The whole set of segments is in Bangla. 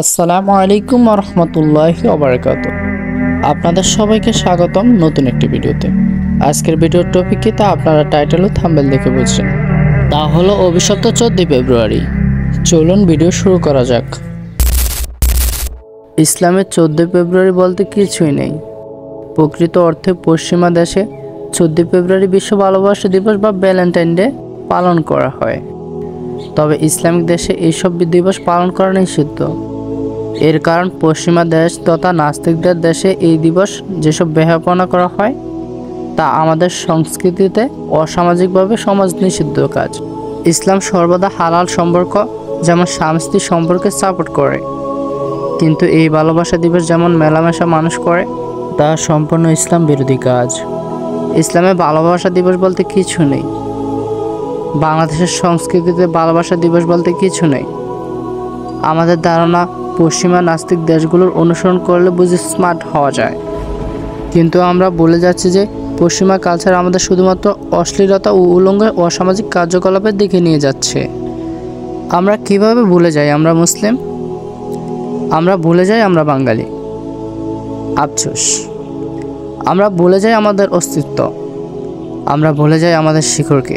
আসসালামু আলাইকুম রহমতুল্লাহি ওবারাকাতুহু। আপনাদের সবাইকে স্বাগতম নতুন একটি ভিডিওতে। আজকের ভিডিওর টপিক কি তা আপনারা টাইটেল ও থাম্বনেল দেখে বুঝছেন। তা হলো অভিশপ্ত 14 ফেব্রুয়ারি। চলুন ভিডিও শুরু করা যাক। ইসলামের 14 ফেব্রুয়ারি বলতে কিছুই নেই। প্রকৃত অর্থে পশ্চিমা দেশে 14 ফেব্রুয়ারি বিশ্ব ভালোবাসা দিবস বা ভ্যালেন্টাইন ডে পালন করা হয়। তবে ইসলামিক দেশে এইসব দিবস পালন করা নিষিদ্ধ। এর কারণ পশ্চিমা দেশ তথা নাস্তিকদের দেশে এই দিবস যেসব বেহাপনা করা হয় তা আমাদের সংস্কৃতিতে অসামাজিকভাবে সমাজ নিষিদ্ধ কাজ। ইসলাম সর্বদা হালাল সম্পর্ক যেমন স্বামী স্ত্রী সম্পর্কে সাপোর্ট করে, কিন্তু এই ভালোবাসা দিবস যেমন মেলামেশা মানুষ করে তা সম্পূর্ণ ইসলাম বিরোধী কাজ। ইসলামে ভালোবাসা দিবস বলতে কিছু নেই। বাংলাদেশের সংস্কৃতিতে ভালোবাসা দিবস বলতে কিছু নেই। আমাদের ধারণা পশ্চিমা নাস্তিক দেশগুলোর অনুসরণ করলে বুঝি স্মার্ট হওয়া যায়, কিন্তু আমরা বলে যাচ্ছি যে পশ্চিমা কালচার আমাদের শুধুমাত্র অশ্লীলতা ও উলঙ্গ অসামাজিক কার্যকলাপের দিকে নিয়ে যাচ্ছে। আমরা কিভাবে ভুলে যাই আমরা মুসলিম? আমরা ভুলে যাই আমরা বাঙালি। আফসোস, আমরা ভুলে যাই আমাদের অস্তিত্ব। আমরা ভুলে যাই আমাদের শিকড়কে।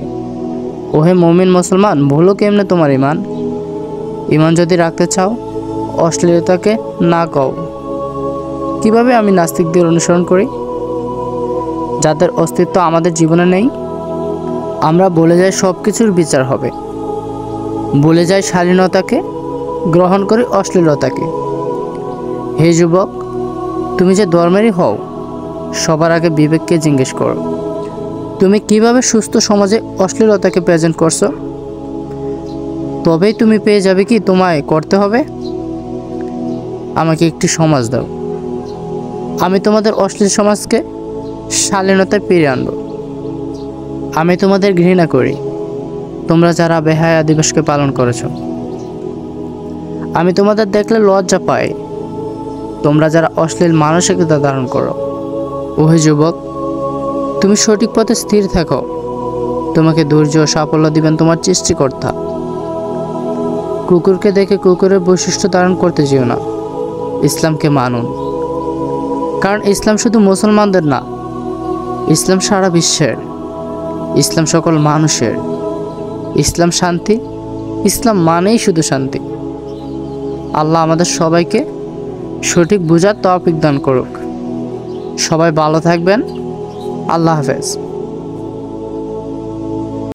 ওহে মুমিন মুসলমান, ভুলো কেমনে তোমার ইমান? ইমান যদি রাখতে চাও অশ্লীলতাকে না কও। কিভাবে আমি নাস্তিকদের অনুসরণ করি যাদের অস্তিত্ব আমাদের জীবনে নেই? আমরা বলে যাই সব কিছুর বিচার হবে, বলে যাই শালীনতাকে, গ্রহণ করি অশ্লীলতাকে। হে যুবক, তুমি যে ধর্মেরই হও সবার আগে বিবেককে জিজ্ঞেস করো। তুমি কিভাবে সুস্থ সমাজে অশ্লীলতাকে প্রেজেন্ট করছো? তবেই তুমি পেয়ে যাবে কি তোমায় করতে হবে। আমাকে একটি সমাজ দাও, আমি তোমাদের অশ্লীল সমাজকে শালীনতায় ফিরিয়ে আনব। আমি তোমাদের ঘৃণা করি তোমরা যারা বেহায়া দিবসকে পালন করেছো। আমি তোমাদের দেখলে লজ্জা পাই তোমরা যারা অশ্লীল মানসিকতা ধারণ করো। ওহে যুবক, তুমি সঠিক পথে স্থির থাকো, তোমাকে ধৈর্য ও সাফল্য দিবেন তোমার সৃষ্টিকর্তা। কুকুরকে দেখে কুকুরের বৈশিষ্ট্য ধারণ করতে যেও না, ইসলামকে মানুন। কারণ ইসলাম শুধু মুসলমানদের না, ইসলাম সারা বিশ্বের, ইসলাম সকল মানুষের। ইসলাম শান্তি, ইসলাম মানেই শুধু শান্তি। আল্লাহ আমাদের সবাইকে সঠিক বোঝার তৌফিক দান করুক। সবাই ভালো থাকবেন। আল্লাহ হাফেজ।